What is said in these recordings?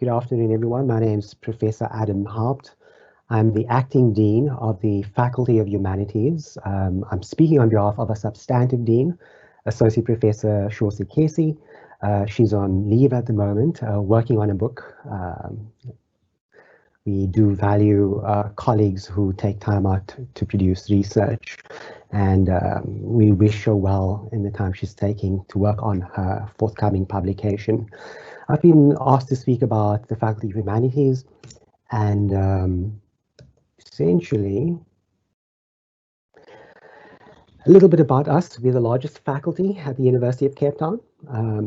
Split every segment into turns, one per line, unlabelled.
Good afternoon, everyone. My name is Professor Prof Haupt. I'm the Acting Dean of the Faculty of Humanities. I'm speaking on behalf of a substantive dean, Associate Professor Shorsi Kesi. She's on leave at the moment, working on a book. We do value colleagues who take time out to produce research, and we wish her well in the time she's taking to work on her forthcoming publication. I've been asked to speak about the Faculty of Humanities, and essentially a little bit about us. We're the largest faculty at the University of Cape Town.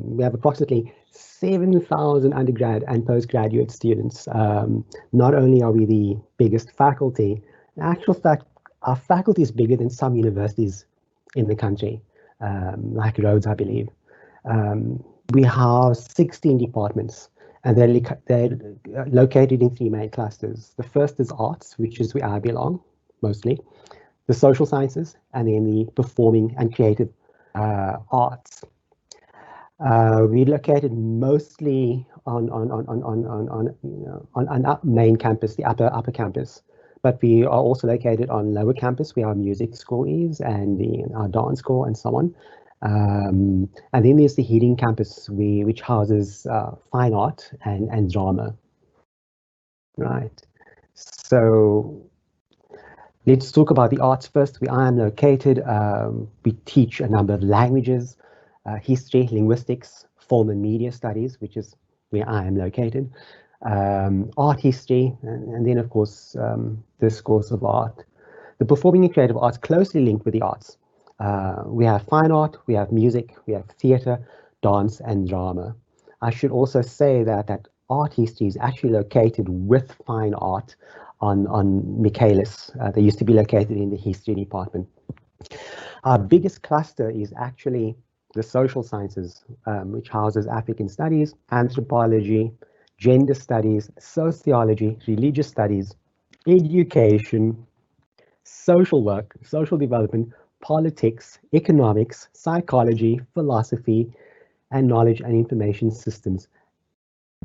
We have approximately 7,000 undergrad and postgraduate students. Not only are we the biggest faculty, in actual fact, our faculty is bigger than some universities in the country, like Rhodes, I believe. We have 16 departments, and they're located in 3 main clusters. The first is arts, which is where I belong, mostly. The social sciences, and then the performing and creative arts. We're located mostly on our main campus, the upper campus, but we are also located on lower campus where our music school is, and our dance school, and so on. And then there's the hidden campus, which houses fine art and drama. Right. So let's talk about the arts first. Where I am located, we teach a number of languages, history, linguistics, film and media studies, which is where I am located, art history, and then, of course, discourse of art. The performing and creative arts closely linked with the arts. We have fine art, we have music, we have theatre, dance, and drama. I should also say that art history is actually located with fine art on Michaelis. They used to be located in the history department. Our biggest cluster is actually the social sciences, which houses African studies, anthropology, gender studies, sociology, religious studies, education, social work, social development, politics, economics, psychology, philosophy, and knowledge and information systems.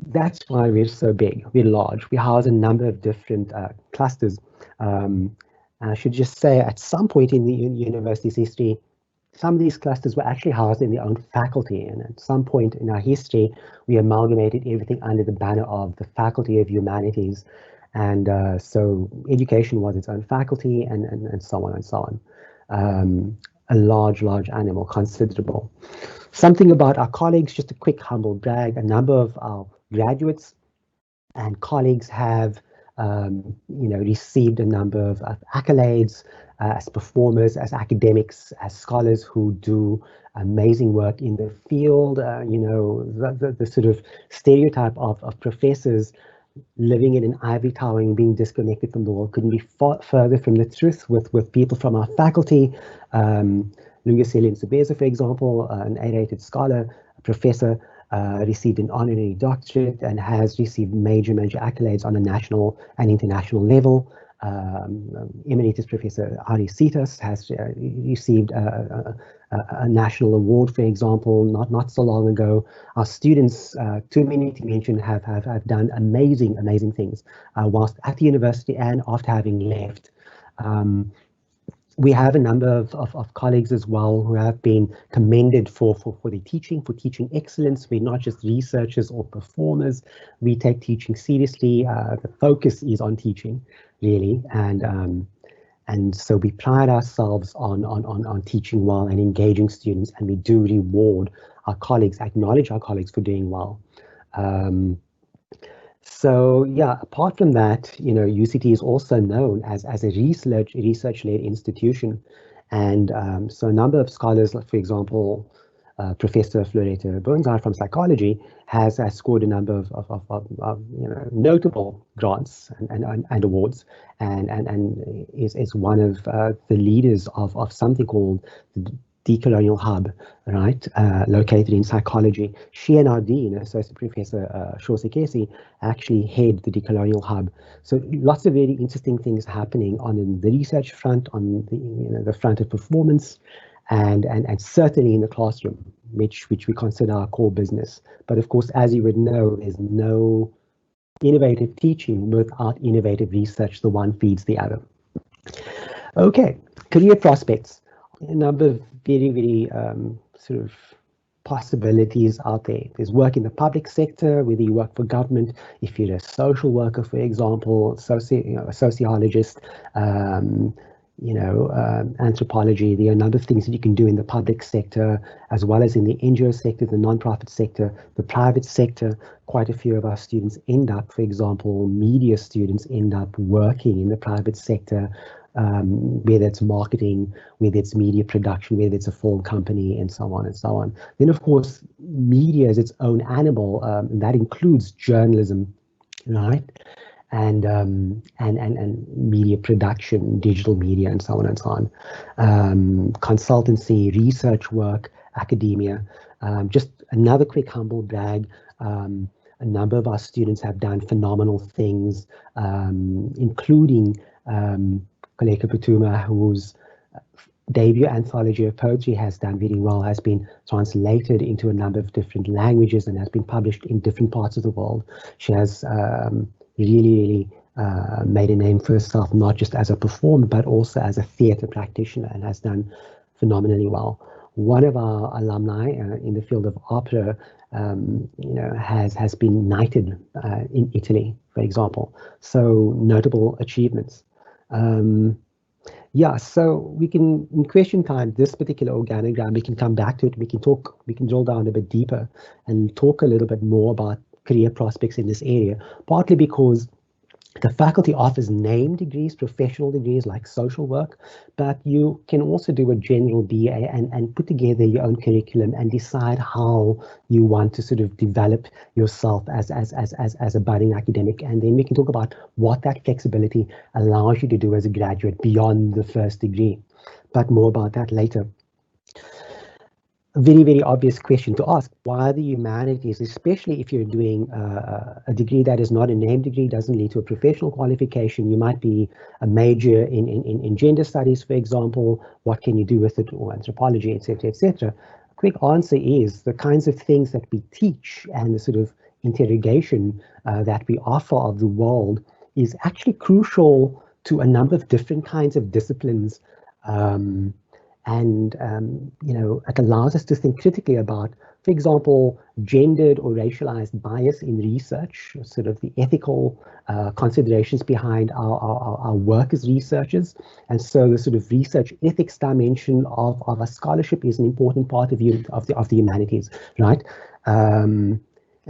That's why we're so big, we're large. We house a number of different clusters. I should just say, at some point in the university's history, some of these clusters were actually housed in their own faculty, and at some point in our history, we amalgamated everything under the banner of the Faculty of Humanities. And so education was its own faculty, and so on and so on. A large animal, considerable. Something about our colleagues, just a quick humble brag. A number of our graduates and colleagues have received a number of accolades as performers, as academics, as scholars who do amazing work in the field. The sort of stereotype of professors living in an ivory tower and being disconnected from the world couldn't be further from the truth with people from our faculty. Lungisile Nsubeza, for example, an A-rated scholar, a professor, received an honorary doctorate and has received major accolades on a national and international level. Emeritus Professor Ari Sitas has received a national award, for example, not so long ago. Our students, too many to mention, have done amazing things whilst at the university and after having left. We have a number of colleagues as well who have been commended for their teaching, for teaching excellence. We're not just researchers or performers. We take teaching seriously. The focus is on teaching, really, and so we pride ourselves on teaching well and engaging students, and we do reward our colleagues, acknowledge our colleagues for doing well. So yeah, apart from that, UCT is also known as a research-led institution, and so a number of scholars, like for example, Professor Floretta Burnside from psychology has scored a number of notable grants and awards, and is one of the leaders of something called the Decolonial Hub, right, located in psychology. She and our dean, Associate Professor Shorsi Kesi, actually head the Decolonial Hub. So lots of very interesting things happening on the research front, on the front of performance, and certainly in the classroom, which we consider our core business. But of course, as you would know, there's no innovative teaching without innovative research. The one feeds the other. Okay, career prospects. A number of very sort of possibilities out there. There's work in the public sector, whether you work for government, if you're a social worker, for example, a sociologist, anthropology. There are a number of things that you can do in the public sector, as well as in the NGO sector, the non-profit sector, the private sector. Quite a few of our students end up, for example, media students end up working in the private sector, whether it's marketing, whether it's media production, whether it's a film company, and so on and so on. Then, of course, media is its own animal, and that includes journalism, right? And media production, digital media, and so on and so on. Consultancy, research work, academia. Just another quick humble brag. A number of our students have done phenomenal things, including Koleka Putuma, whose debut anthology of poetry has done very well, has been translated into a number of different languages and has been published in different parts of the world. She has really made a name for herself, not just as a performer, but also as a theatre practitioner, and has done phenomenally well. One of our alumni in the field of opera, has been knighted in Italy, for example. So notable achievements. Yeah, so we can, in question time, this particular organogram, we can come back to it. We can drill down a bit deeper and talk a little bit more about career prospects in this area, partly because the faculty offers name degrees, professional degrees like social work, but you can also do a general BA and put together your own curriculum and decide how you want to sort of develop yourself as a budding academic. And then we can talk about what that flexibility allows you to do as a graduate beyond the first degree, but more about that later. A very obvious question to ask: why the humanities, especially if you're doing a degree that is not a name degree, doesn't lead to a professional qualification? You might be a major in gender studies, for example. What can you do with it, or anthropology, etc., etc.? A quick answer is the kinds of things that we teach and the sort of interrogation that we offer of the world is actually crucial to a number of different kinds of disciplines. It allows us to think critically about, for example, gendered or racialized bias in research, sort of the ethical considerations behind our work as researchers. And so the sort of research ethics dimension of our scholarship is an important part of the humanities, right? And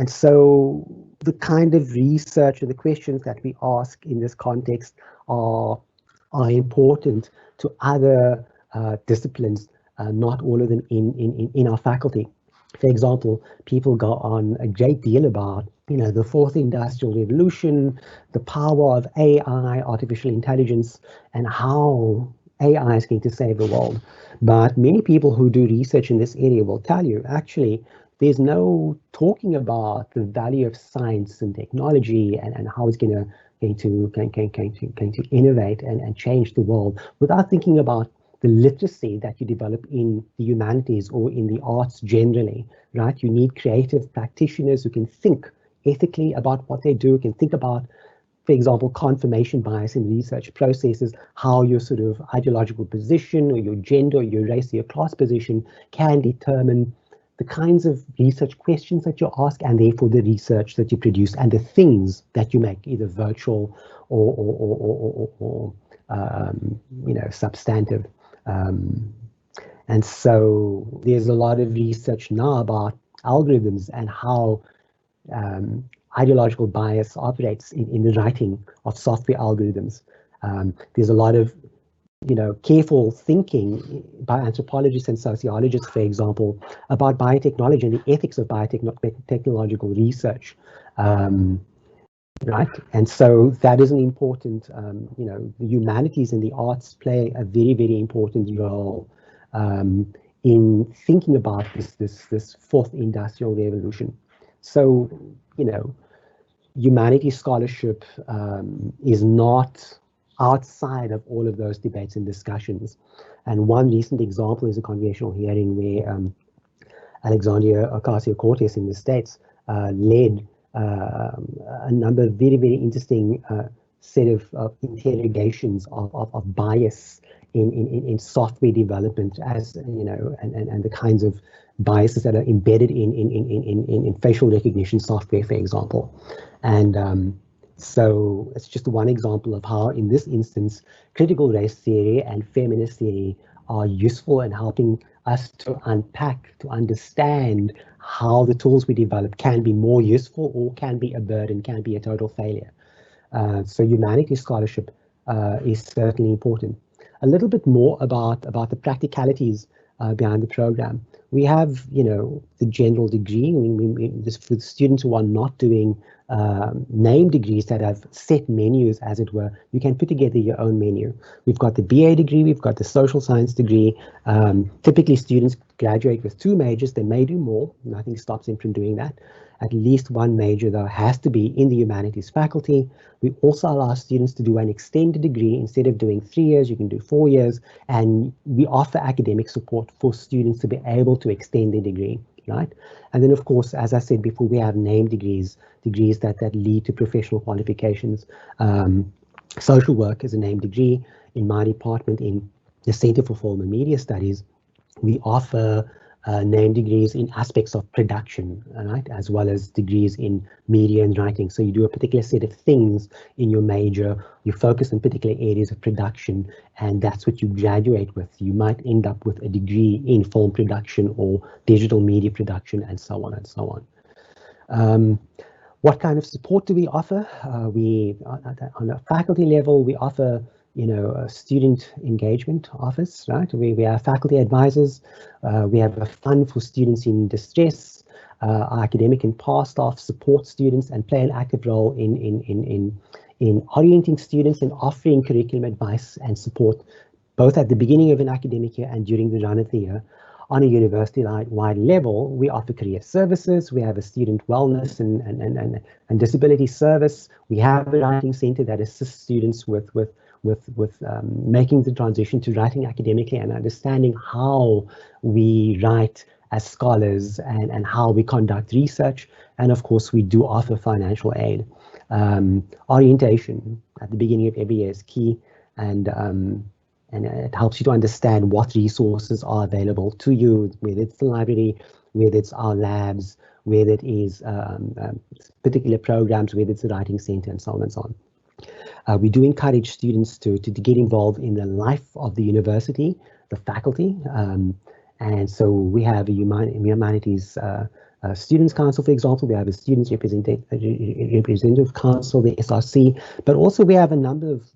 so the kind of research and the questions that we ask in this context are important to other disciplines, not all of them in our faculty. For example, people go on a great deal about, the fourth industrial revolution, the power of AI, artificial intelligence, and how AI is going to save the world. But many people who do research in this area will tell you, actually, there's no talking about the value of science and technology and how it's going to innovate and change the world without thinking about the literacy that you develop in the humanities or in the arts generally, right? You need creative practitioners who can think ethically about what they do, can think about, for example, confirmation bias in research processes, how your sort of ideological position or your gender or your race or your class position can determine the kinds of research questions that you ask, and therefore the research that you produce and the things that you make, either virtual or substantive. And so there's a lot of research now about algorithms and how ideological bias operates in the writing of software algorithms. There's a lot of careful thinking by anthropologists and sociologists, for example, about biotechnology and the ethics of biotechnological research. Right, and so that is an important, the humanities and the arts play a very important role in thinking about this fourth industrial revolution. So, humanities scholarship is not outside of all of those debates and discussions. And one recent example is a congressional hearing where Alexandria Ocasio-Cortez in the States led a number of very, very interesting set of interrogations of bias in software development, as you know, and the kinds of biases that are embedded in facial recognition software, for example. And so it's just one example of how, in this instance, critical race theory and feminist theory are useful in helping us to unpack, to understand how the tools we develop can be more useful or can be a burden, can be a total failure. So humanities scholarship is certainly important. A little bit more about the practicalities behind the program. We have, you know, the general degree. For the students who are not doing name degrees that have set menus, as it were, you can put together your own menu. We've got the BA degree, we've got the social science degree. Typically, students graduate with 2 majors. They may do more. Nothing stops them from doing that. At least one major, though, has to be in the humanities faculty. We also allow students to do an extended degree. Instead of doing 3 years, you can do 4 years. And we offer academic support for students to be able to extend their degree, right? And then, of course, as I said before, we have name degrees that lead to professional qualifications. Social work is a name degree. In my department, in the Center for Film and Media Studies, we offer name degrees in aspects of production, right, as well as degrees in media and writing. So you do a particular set of things in your major, you focus on particular areas of production, and that's what you graduate with. You might end up with a degree in film production or digital media production, and so on and so on. What kind of support do we offer? We, on a faculty level, we offer, you know, a student engagement office, right? We have faculty advisors. We have a fund for students in distress. Our academic and past staff support students and play an active role in orienting students and offering curriculum advice and support, both at the beginning of an academic year and during the run of the year. On a university-wide level, we offer career services. We have a student wellness and disability service. We have a writing center that assists students with making the transition to writing academically and understanding how we write as scholars and how we conduct research. And of course, we do offer financial aid. Orientation at the beginning of every year is key, and it helps you to understand what resources are available to you, whether it's the library, whether it's our labs, whether it is particular programs, whether it's the writing center, and so on and so on. We do encourage students to get involved in the life of the university, the faculty, and so we have a humanities Students' Council, for example. We have a Students' Representative Council, the SRC, but also we have a number of,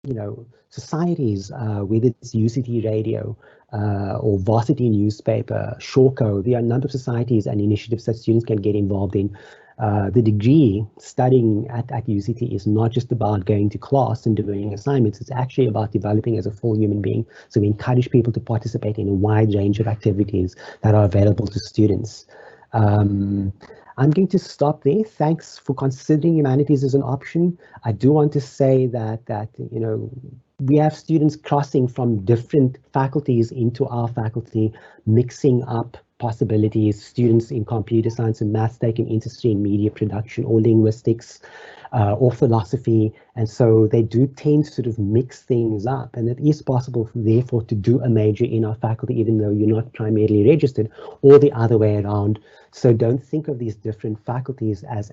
you know, societies, whether it's UCT Radio or Varsity Newspaper, Shorco. There are a number of societies and initiatives that students can get involved in. The degree studying at UCT is not just about going to class and doing assignments. It's actually about developing as a full human being. So we encourage people to participate in a wide range of activities that are available to students. I'm going to stop there. Thanks for considering humanities as an option. I do want to say that you know, we have students crossing from different faculties into our faculty, mixing up possibilities. Students in computer science and maths take an interest in media production or linguistics or philosophy, and so they do tend to sort of mix things up, and it is possible therefore to do a major in our faculty even though you're not primarily registered, or the other way around. So don't think of these different faculties as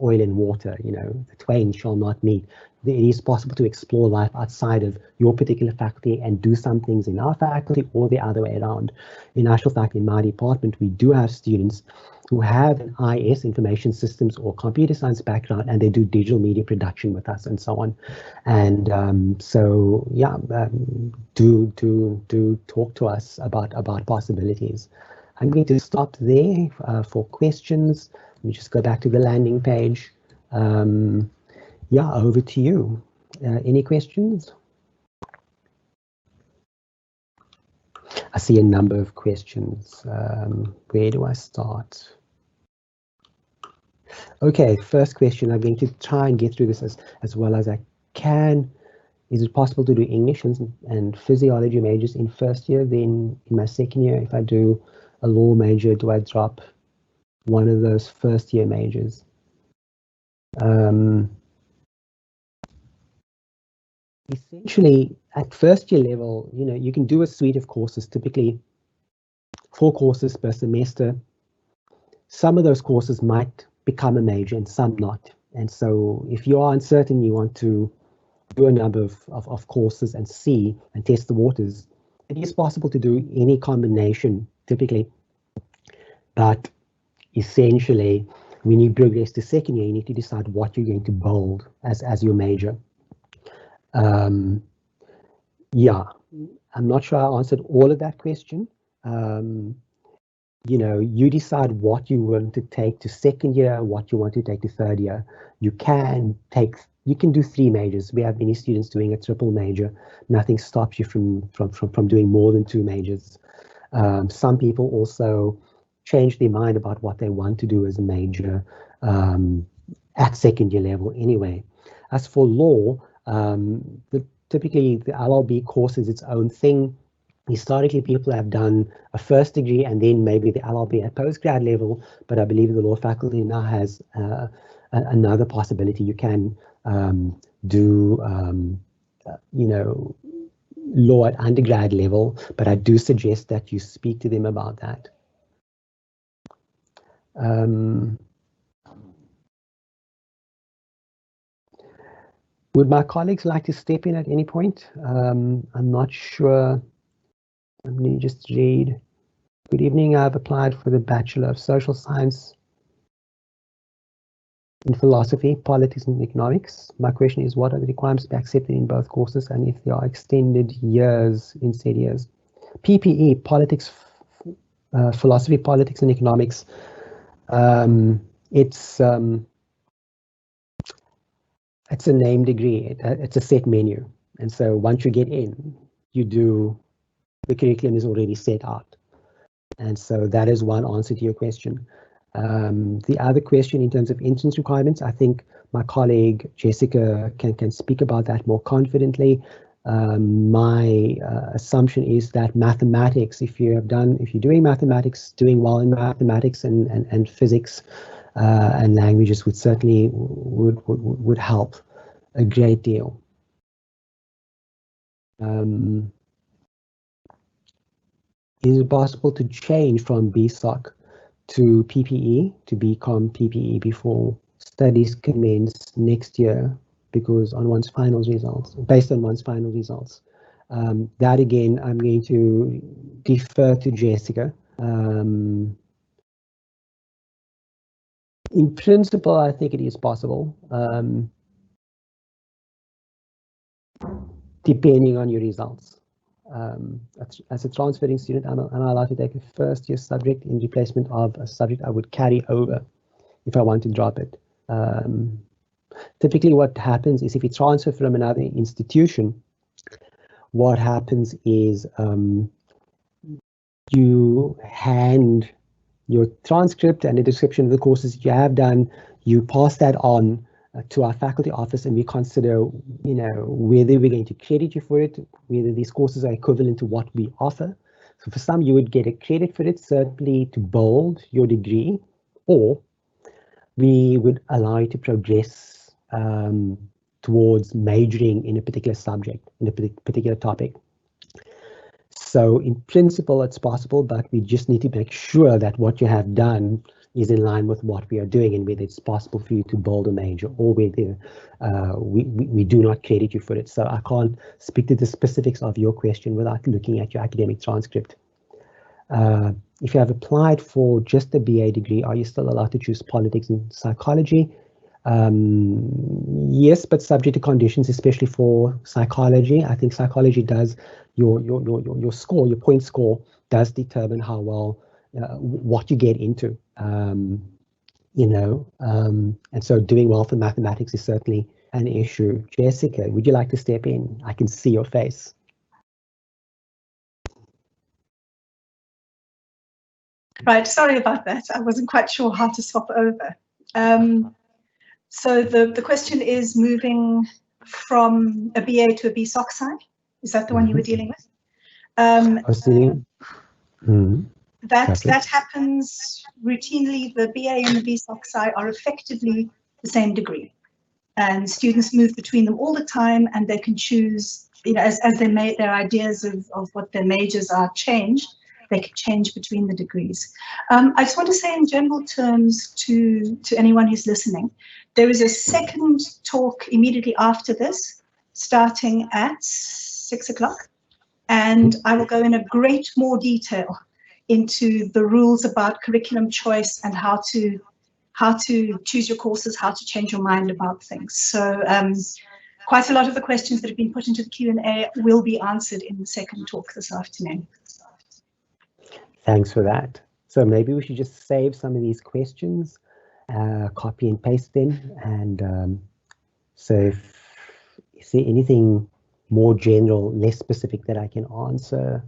oil and water, you know, the twain shall not meet. It is possible to explore life outside of your particular faculty and do some things in our faculty, or the other way around. In actual fact, in my department, we do have students who have an IS, information systems or computer science background, and they do digital media production with us and so on. And so yeah, do talk to us about possibilities. I'm going to stop there for questions. Let me just go back to the landing page. Yeah, over to you. Any questions? I see a number of questions. Where do I start? Okay, first question. I'm going to try and get through this as well as I can. Is it possible to do English and physiology majors in first year? Then in my second year, if I do a law major, do I drop one of those first year majors? Essentially, at first year level, you can do a suite of courses, typically 4 courses per semester. Some of those courses might become a major and some not. And so if you are uncertain, you want to do a number of courses and see and test the waters, it is possible to do any combination typically. But essentially, when you progress to second year, you need to decide what you're going to bold as your major. Yeah, I'm not sure I answered all of that question. You decide what you want to take to second year, what you want to take to third year. You can do 3 majors. We have many students doing a triple major. Nothing stops you from doing more than 2 majors. Some people also change their mind about what they want to do as a major at second year level anyway. As for law, typically the LLB course is its own thing. Historically, people have done a first degree and then maybe the LLB at postgrad level, but I believe the law faculty now has another possibility. You can do, law at undergrad level, but I do suggest that you speak to them about that. Would my colleagues like to step in at any point? I'm not sure. Let me just read. Good evening. I've applied for the Bachelor of Social Science in Philosophy, Politics and Economics. My question is, what are the requirements to be accepted in both courses and if there are extended years in said years? PPE, Politics, Philosophy, Politics and Economics. It's a name degree. It's a set menu. And so once you get in, the curriculum is already set out. And so that is one answer to your question. The other question in terms of entrance requirements, I think my colleague Jessica can speak about that more confidently. My assumption is that mathematics, if you're doing mathematics, doing well in mathematics and physics and languages would certainly would help a great deal. Is it possible to change from BSOC to PPE, to BCom PPE before studies commence next year based on one's final results? That again, I'm going to defer to Jessica. In principle, I think it is possible, depending on your results. As a transferring student, I'm allowed to take a first year subject in replacement of a subject I would carry over if I want to drop it. Typically what happens is if you transfer from another institution, what happens is you hand your transcript and a description of the courses you have done, you pass that on to our faculty office, and we consider, whether we're going to credit you for it, whether these courses are equivalent to what we offer. So for some, you would get a credit for it, certainly to bold your degree, or we would allow you to progress towards majoring in a particular subject, in a particular topic. So in principle, it's possible, but we just need to make sure that what you have done is in line with what we are doing and whether it's possible for you to bold a major or whether we do not credit you for it. So I can't speak to the specifics of your question without looking at your academic transcript. If you have applied for just a BA degree, are you still allowed to choose politics and psychology? Yes, but subject to conditions, especially for psychology. I think psychology does, your score, your point score does determine how well, what you get into, and so doing well for mathematics is certainly an issue. Jessica, would you like to step in? I can see your face.
Right, sorry about that. I wasn't quite sure how to swap over. So the question is moving from a BA to a BSOC side. Is that the one you were dealing with? That happens routinely. The BA and the BSOC side are effectively the same degree. And students move between them all the time, and they can choose, you know, as their ideas of what their majors are change, they can change between the degrees. I just want to say in general terms to anyone who's listening, there is a second talk immediately after this, starting at 6 o'clock, and I will go in a great more detail into the rules about curriculum choice and how to choose your courses, how to change your mind about things. So quite a lot of the questions that have been put into the Q&A will be answered in the second talk this afternoon.
Thanks for that. So maybe we should just save some of these questions, copy and paste them. And so is there anything more general, less specific that I can answer?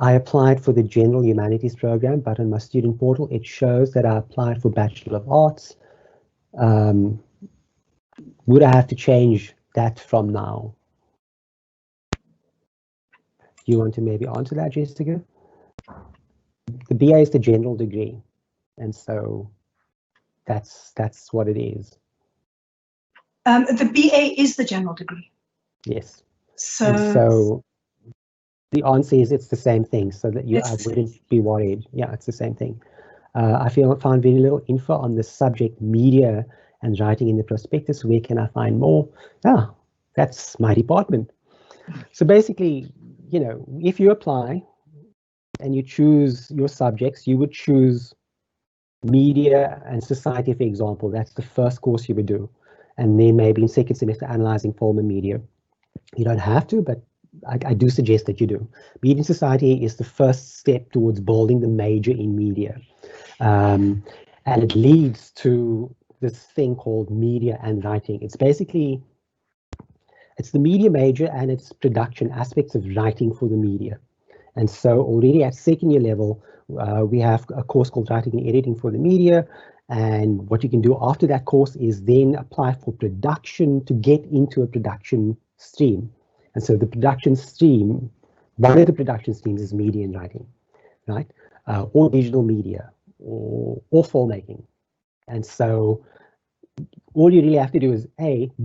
I applied for the General Humanities program, but on my student portal, it shows that I applied for Bachelor of Arts. Would I have to change that from now? Do you want to maybe answer that, Jessica? The BA is the general degree, and so that's what it is.
The BA is the general degree.
Yes.
So
the answer is it's the same thing, so that I wouldn't be worried. Yeah, it's the same thing. I found very little info on the subject media and writing in the prospectus. Where can I find more? Ah, that's my department. So basically, you know, if you apply and you choose your subjects, you would choose media and society, for example. That's the first course you would do. And then maybe in second semester, analyzing form and media. You don't have to, but I do suggest that you do. Media and society is the first step towards building the major in media. And it leads to this thing called media and writing. It's basically, it's the media major and its production aspects of writing for the media. And so already at second year level, we have a course called Writing and Editing for the Media. And what you can do after that course is then apply for production to get into a production stream. And so the production stream, one of the production streams is media and writing, right? Or digital media, or filmmaking. And so all you really have to do is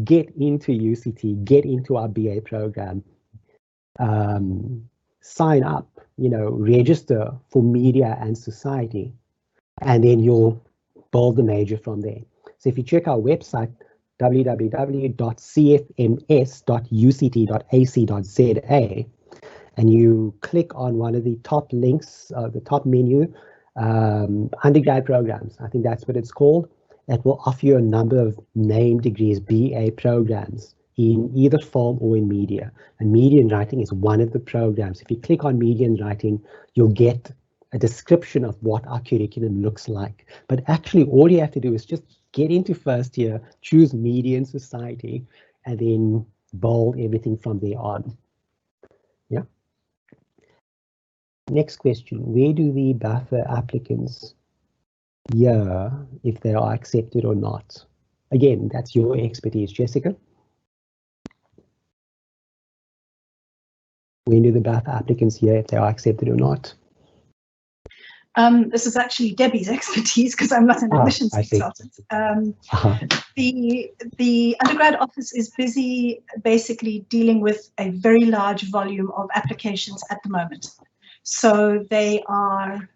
get into UCT, get into our BA program, sign up, you know, register for media and society, and then you'll build the major from there. So if you check our website, www.cfms.uct.ac.za, and you click on one of the top links, the top menu, undergrad programs, I think that's what it's called, it will offer you a number of named degrees, BA programs, in either film or in media. And media and writing is one of the programs. If you click on media and writing, you'll get a description of what our curriculum looks like. But actually, all you have to do is just get into first year, choose media and society, and then build everything from there on. Yeah. Next question, where do the buffer applicants hear if they are accepted or not? Again, that's your expertise, Jessica. When do the buffer applicants hear if they are accepted or not?
This is actually Debbie's expertise because I'm not an admissions consultant. The undergrad office is busy basically dealing with a very large volume of applications at the moment. So they are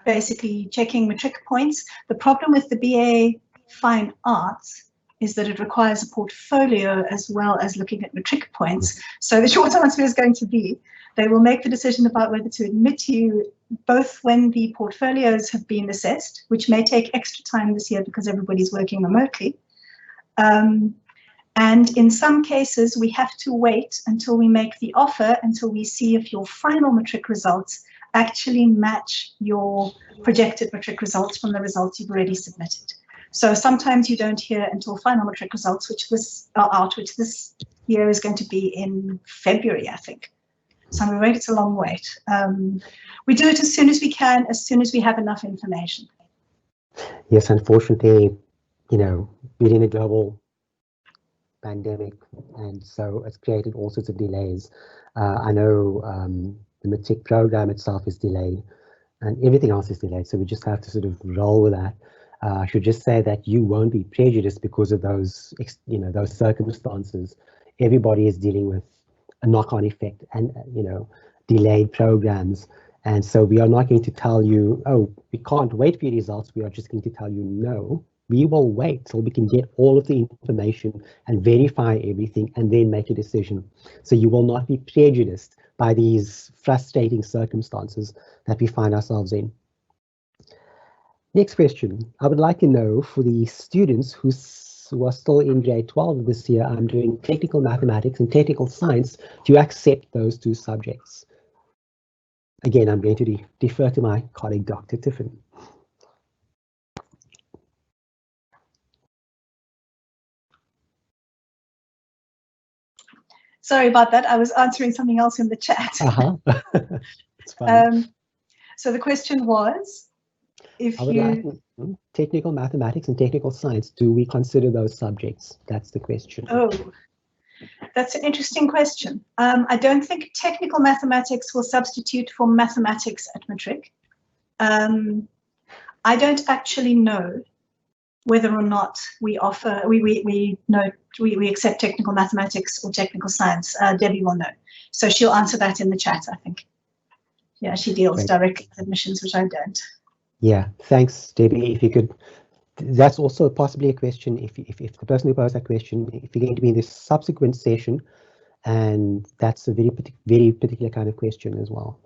basically checking matric points. The problem with the BA Fine Arts is that it requires a portfolio as well as looking at matric points. So the short answer is going to be they will make the decision about whether to admit you both when the portfolios have been assessed, which may take extra time this year because everybody's working remotely. And in some cases, we have to wait until we make the offer, until we see if your final matric results actually match your projected matric results from the results you've already submitted. So sometimes you don't hear until final matric results, which are out, which this year is going to be in February, I think. So I'm afraid it's a long wait. We do it as soon as we can, as soon as we have enough information.
Yes, unfortunately, you know, we're in a global pandemic, and so it's created all sorts of delays. I know the matric program itself is delayed. and everything else is delayed. So we just have to sort of roll with that. I should just say that you won't be prejudiced because of those, those circumstances. Everybody is dealing with a knock-on effect and, delayed programs. And so we are not going to tell you, oh, we can't wait for your results. We are just going to tell you, no, we will wait till we can get all of the information and verify everything and then make a decision. So you will not be prejudiced by these frustrating circumstances that we find ourselves in. Next question. I would like to know, for the students who are still in grade 12 this year, I'm doing technical mathematics and technical science, do you accept those two subjects? Again, I'm going to defer to my colleague, Dr. Tiffin.
Sorry about that. I was answering something else in the chat.
It's fine.
So the question was, if you...
Technical mathematics and technical science, do we consider those subjects? That's the question.
Oh, that's an interesting question. I don't think technical mathematics will substitute for mathematics at matric. I don't actually know whether or not we offer, we accept technical mathematics or technical science. Debbie will know. So she'll answer that in the chat, I think. Yeah, she deals directly with admissions, which I don't.
Yeah, thanks, Debbie. If you could, that's also possibly a question. If the person who posed that question, if you're going to be in this subsequent session, and that's a very particular kind of question as well.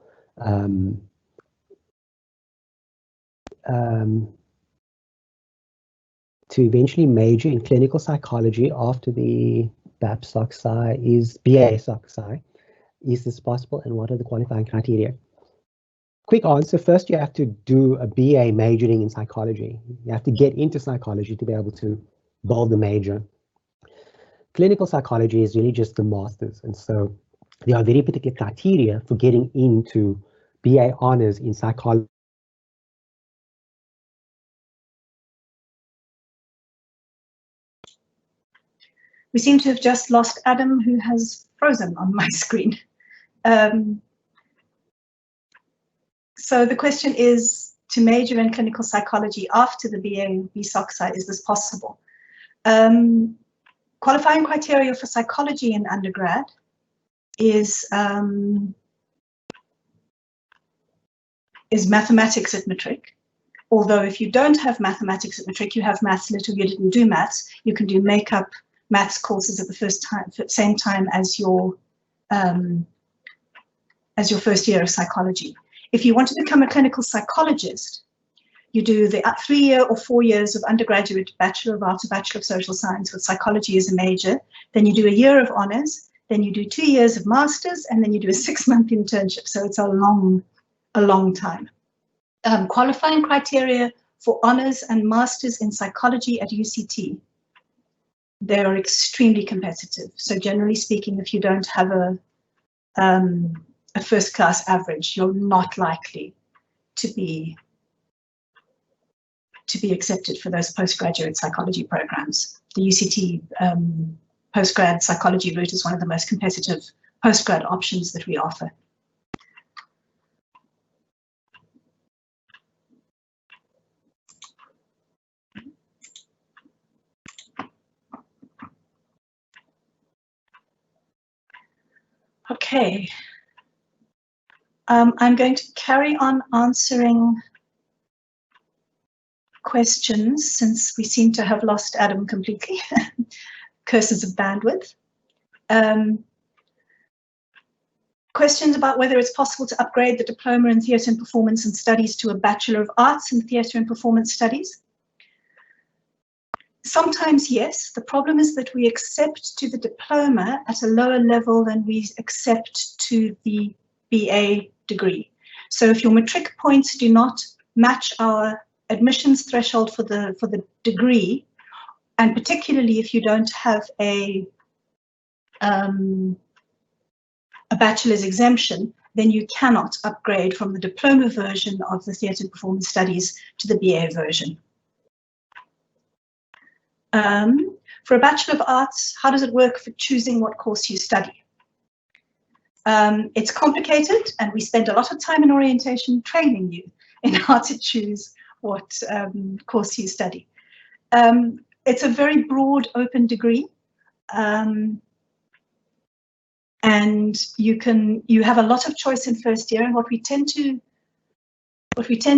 To eventually major in clinical psychology after the BA-SOC-Psy, is this possible, and what are the qualifying criteria? Quick answer. First, you have to do a BA majoring in psychology. You have to get into psychology to be able to build the major. Clinical psychology is really just the master's. And so there are very particular criteria for getting into BA honors in psychology.
We seem to have just lost Adam, who has frozen on my screen. So the question is, to major in clinical psychology after the BA BSOC-Psy, is this possible? Qualifying criteria for psychology in undergrad is mathematics at matric. Although if you don't have mathematics at matric, you have maths lit, or you didn't do maths, you can do make-up maths courses at the same time as your first year of psychology. If you want to become a clinical psychologist, you do the 3 year or 4 years of undergraduate Bachelor of Arts or Bachelor of Social Science with psychology as a major. Then you do a year of honors. Then you do 2 years of masters, and then you do a 6-month internship. So it's a long time. Qualifying criteria for honors and masters in psychology at UCT. They are extremely competitive. So generally speaking, if you don't have a first-class average, you're not likely to be accepted for those postgraduate psychology programs. The UCT postgrad psychology route is one of the most competitive postgrad options that we offer. Okay. I'm going to carry on answering questions since we seem to have lost Adam completely. Curses of bandwidth. Questions about whether it's possible to upgrade the diploma in theatre and performance and studies to a Bachelor of Arts in theatre and performance studies. Sometimes yes. The problem is that we accept to the diploma at a lower level than we accept to the BA degree. So if your matric points do not match our admissions threshold for the degree, and particularly if you don't have a bachelor's exemption, then you cannot upgrade from the diploma version of the theatre and performance studies to the BA version. For a Bachelor of Arts, how does it work for choosing what course you study? It's complicated, and we spend a lot of time in orientation training you in how to choose what course you study. It's a very broad, open degree, and you have a lot of choice in first year. And what we tend to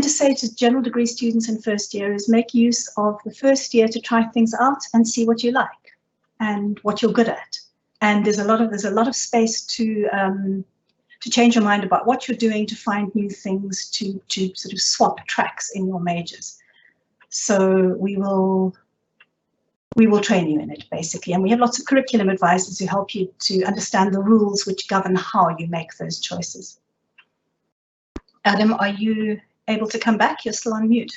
say to general degree students in first year is make use of the first year to try things out and see what you like and what you're good at. And there's a lot of space to change your mind about what you're doing, to find new things, to sort of swap tracks in your majors. So we will train you in it, basically. And we have lots of curriculum advisors who help you to understand the rules which govern how you make those choices. Adam, are you able to come back? You're still on mute.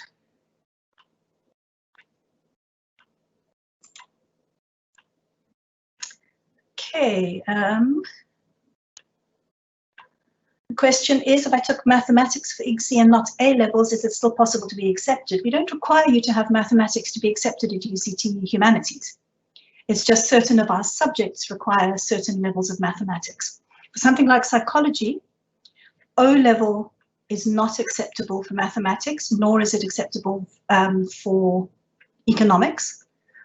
Okay. The question is, if I took mathematics for IGCSE and not A levels, is it still possible to be accepted? We don't require you to have mathematics to be accepted at UCT Humanities. It's just certain of our subjects require certain levels of mathematics. For something like psychology, O level is not acceptable for mathematics, nor is it acceptable for economics.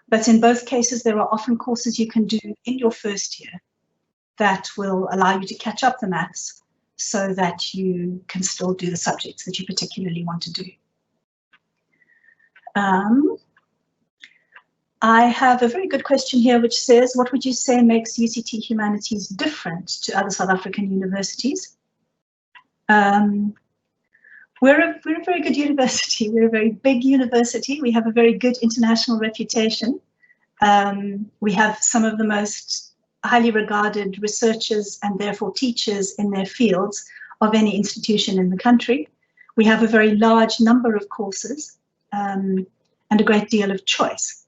But in both cases, there are often courses you can do in your first year that will allow you to catch up the maths so that you can still do the subjects that you particularly want to do. I have a very good question here which says, what would you say makes UCT Humanities different to other South African universities? We're a very good university. We're a very big university. We have a very good international reputation. We have some of the most highly regarded researchers and therefore teachers in their fields of any institution in the country. We have a very large number of courses and a great deal of choice.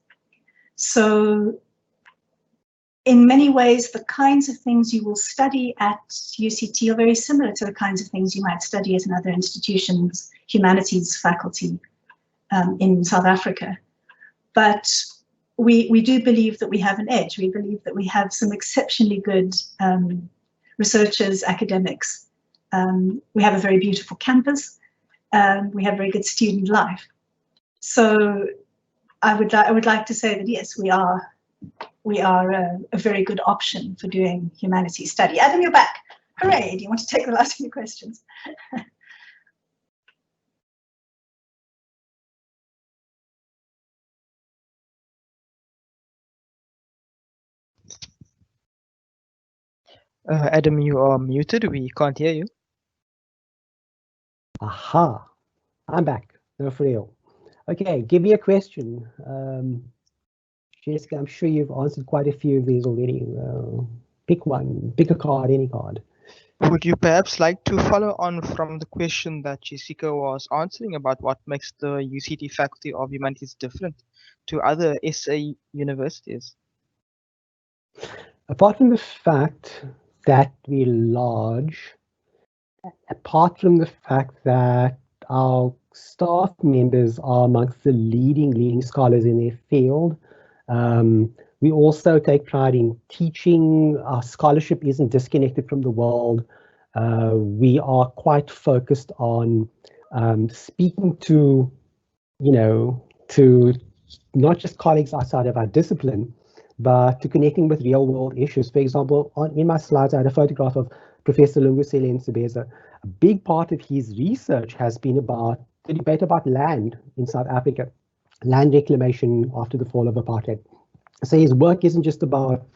So in many ways, the kinds of things you will study at UCT are very similar to the kinds of things you might study at another institution's humanities faculty in South Africa. But we do believe that we have an edge. We believe that we have some exceptionally good researchers, academics. We have a very beautiful campus. We have very good student life. So I would like to say that yes, we are a very good option for doing humanities study. Adam, you're back. Hooray! Do you want to take the last few questions?
Adam, you are muted. We can't hear you.
Aha, I'm back. No, for real. Okay, give me a question. Jessica, I'm sure you've answered quite a few of these already. Pick one, pick a card, any card.
Would you perhaps like to follow on from the question that Jessica was answering about what makes the UCT Faculty of Humanities different to other SA universities?
Apart from the fact that we're large, apart from the fact that our staff members are amongst the leading scholars in their field, we also take pride in teaching. Our scholarship isn't disconnected from the world. We are quite focused on speaking to, to not just colleagues outside of our discipline, but to connecting with real world issues. For example, in my slides, I had a photograph of Professor Lungusile Nsebeza. A big part of his research has been about the debate about land in South Africa, land reclamation after the fall of apartheid. So his work isn't just about,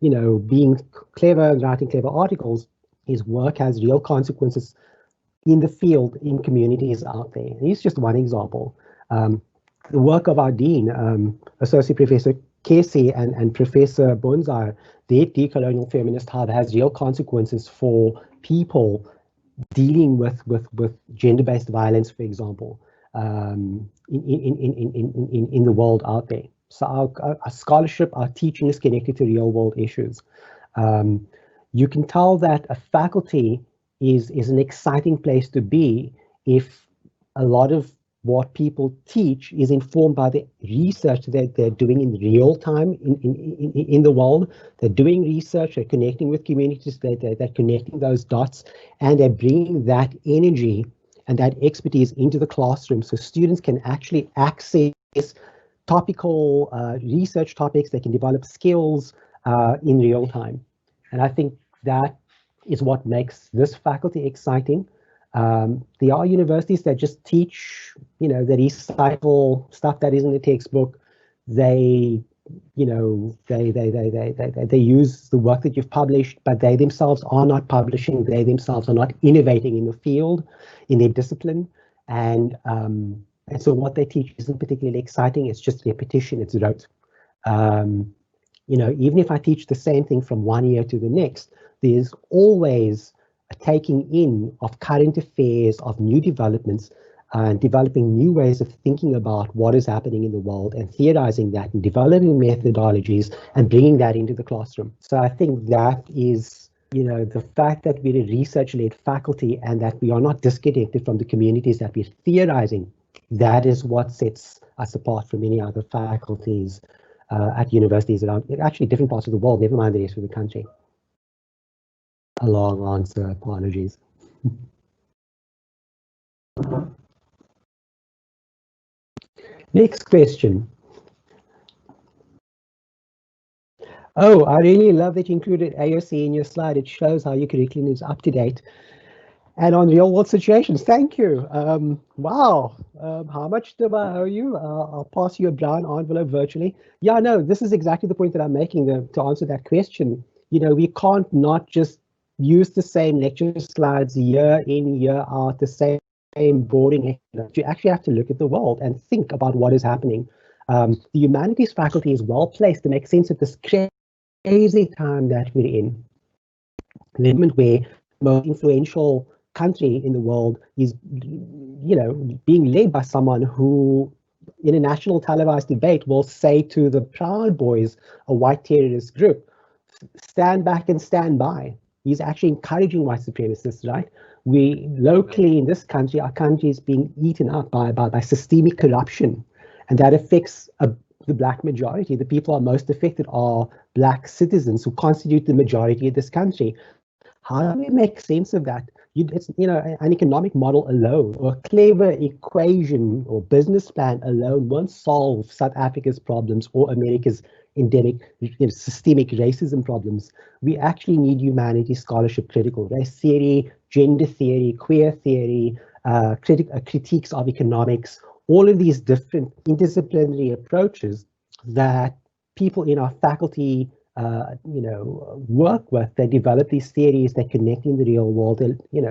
being clever and writing clever articles. His work has real consequences in the field, in communities out there. He's just one example. The work of our dean, Associate Professor Casey and Professor Bonzai, their decolonial feminist hub has real consequences for people dealing with gender-based violence, for example, in the world out there. So our scholarship, our teaching is connected to real world issues. You can tell that a faculty is an exciting place to be if a lot of what people teach is informed by the research that they're doing in real time in the world. They're doing research, they're connecting with communities, they're connecting those dots, and they're bringing that energy and that expertise into the classroom so students can actually access topical research topics. They can develop skills in real time. And I think that is what makes this faculty exciting. There are universities that just teach, they recycle stuff that is in the textbook. They use the work that you've published, but they themselves are not publishing. They themselves are not innovating in the field, in their discipline. And so what they teach isn't particularly exciting. It's just repetition. It's rote. Even if I teach the same thing from one year to the next, there's always a taking in of current affairs, of new developments, and developing new ways of thinking about what is happening in the world and theorizing that and developing methodologies and bringing that into the classroom. So I think that is, the fact that we're a research-led faculty and that we are not disconnected from the communities that we're theorizing, that is what sets us apart from many other faculties at universities around actually different parts of the world, never mind the rest of the country. A long answer, apologies. Next question. Oh, I really love that you included AOC in your slide. It shows how your curriculum is up to date and on real world situations. Thank you. Wow. How much do I owe you? I'll pass you a brown envelope virtually. Yeah, no, this is exactly the point that I'm making to answer that question. We can't not just use the same lecture slides year in, year out, the same boring. You actually have to look at the world and think about what is happening. The humanities faculty is well placed to make sense of this crazy time that we're in. The moment where the most influential country in the world is, being led by someone who, in a national televised debate, will say to the Proud Boys, a white terrorist group, stand back and stand by. He's actually encouraging white supremacists, right? We locally in this country, our country is being eaten up by systemic corruption, and that affects the black majority. The people who are most affected are black citizens who constitute the majority of this country. How do we make sense of that? It's, an economic model alone or a clever equation or business plan alone won't solve South Africa's problems or America's endemic, systemic racism problems. We actually need humanities scholarship, critical race theory, gender theory, queer theory, critiques of economics, all of these different interdisciplinary approaches that people in our faculty work with. They develop these theories, they connect in the real world,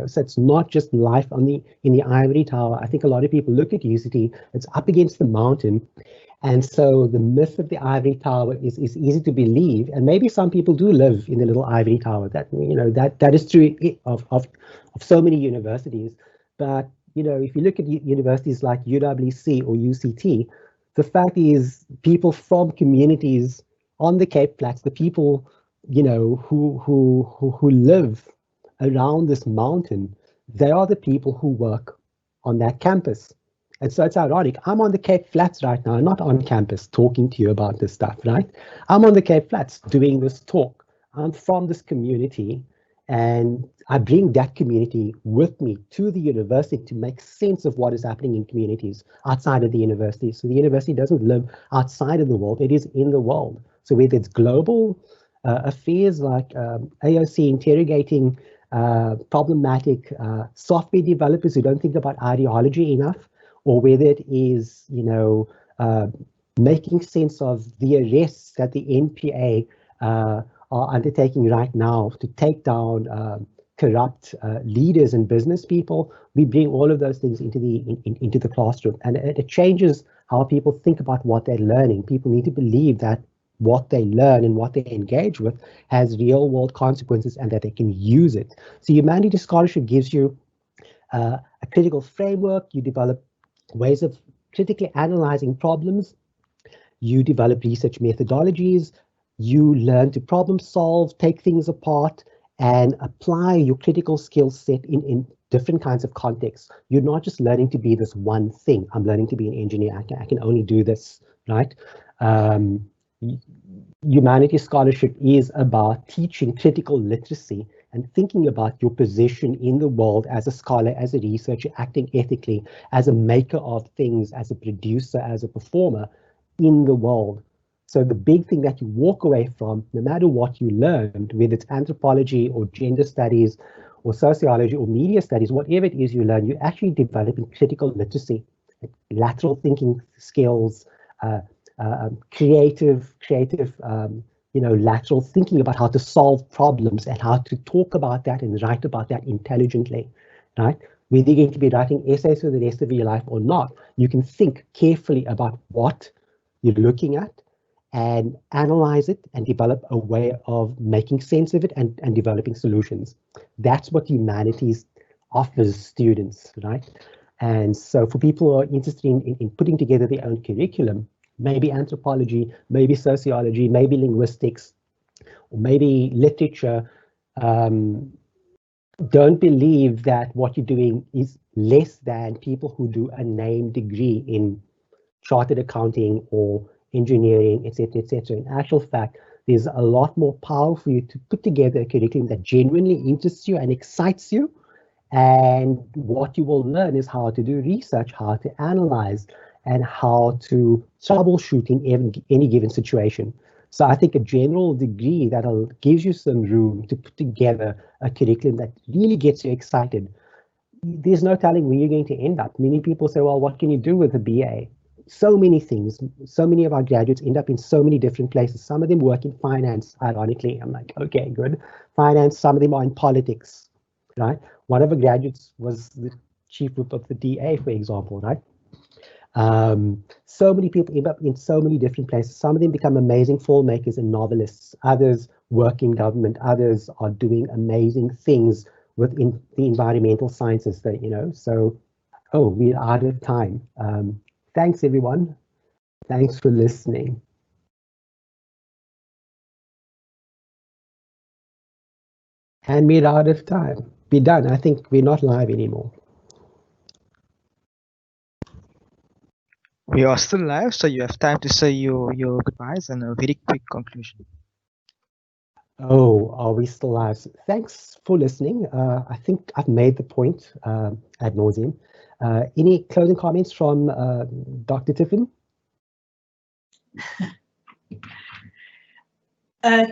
so it's not just life in the ivory tower. I think a lot of people look at UCT, it's up against the mountain, and so the myth of the ivory tower is easy to believe, and maybe some people do live in the little ivory tower. That that is true of so many universities. But if you look at universities like UWC or UCT, the fact is people from communities on the Cape Flats, the people who live around this mountain, they are the people who work on that campus. And so it's ironic. I'm on the Cape Flats right now, not on campus talking to you about this stuff, right? I'm on the Cape Flats doing this talk. I'm from this community, and I bring that community with me to the university to make sense of what is happening in communities outside of the university. So the university doesn't live outside of the world, it is in the world. So whether it's global affairs like AOC interrogating problematic software developers who don't think about ideology enough, or whether it is, making sense of the arrests that the NPA are undertaking right now to take down corrupt leaders and business people. We bring all of those things into the classroom, and it changes how people think about what they're learning. People need to believe that what they learn and what they engage with has real world consequences and that they can use it. So humanities scholarship gives you a critical framework. You develop ways of critically analyzing problems. You develop research methodologies. You learn to problem solve, take things apart, and apply your critical skill set in different kinds of contexts. You're not just learning to be this one thing. I'm learning to be an engineer. I can only do this, right? humanities scholarship is about teaching critical literacy and thinking about your position in the world as a scholar, as a researcher, acting ethically, as a maker of things, as a producer, as a performer in the world. So the big thing that you walk away from, no matter what you learned, whether it's anthropology or gender studies or sociology or media studies, whatever it is you learn, you're actually developing critical literacy, lateral thinking skills, creative, lateral thinking about how to solve problems and how to talk about that and write about that intelligently, right? Whether you're going to be writing essays for the rest of your life or not, you can think carefully about what you're looking at and analyze it and develop a way of making sense of it and developing solutions. That's what humanities offers students, right? And so for people who are interested in putting together their own curriculum, maybe anthropology, maybe sociology, maybe linguistics, or maybe literature, don't believe that what you're doing is less than people who do a named degree in chartered accounting or engineering, etc., etc. In actual fact, there's a lot more power for you to put together a curriculum that genuinely interests you and excites you. And what you will learn is how to do research, how to analyze, and how to troubleshoot in any given situation. So I think a general degree that gives you some room to put together a curriculum that really gets you excited. There's no telling where you're going to end up. Many people say, well, what can you do with a BA? So many things. So many of our graduates end up in so many different places. Some of them work in finance, ironically. I'm like, okay, good. Finance, some of them are in politics, right? One of the graduates was the chief whip of the DA, for example, right? So many people end up in so many different places. Some of them become amazing filmmakers and novelists. Others work in government. Others are doing amazing things within the environmental sciences that, so, we're out of time. Thanks, everyone. Thanks for listening. And we're out of time. We're done. I think we're not live anymore.
We are still live, so you have time to say your goodbyes and a very quick conclusion.
Oh, are we still live? So thanks for listening. I think I've made the point ad nauseum. Any closing comments from Dr. Tiffin?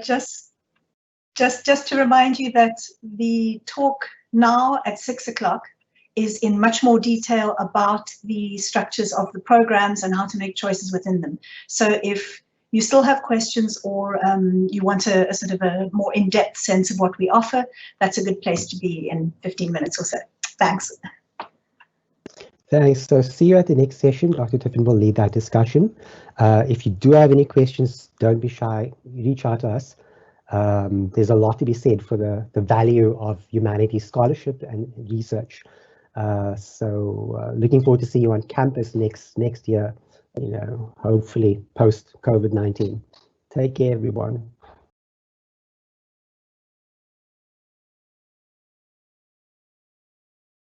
Just to remind you that the talk now at 6 o'clock is in much more detail about the structures of the programs and how to make choices within them. So if you still have questions or you want a sort of a more in-depth sense of what we offer, that's a good place to be in 15 minutes or so. Thanks.
Thanks. So see you at the next session. Dr. Tiffin will lead that discussion. If you do have any questions, don't be shy. Reach out to us. There's a lot to be said for the value of humanities scholarship and research. So looking forward to see you on campus next year, hopefully post COVID-19. Take care, everyone.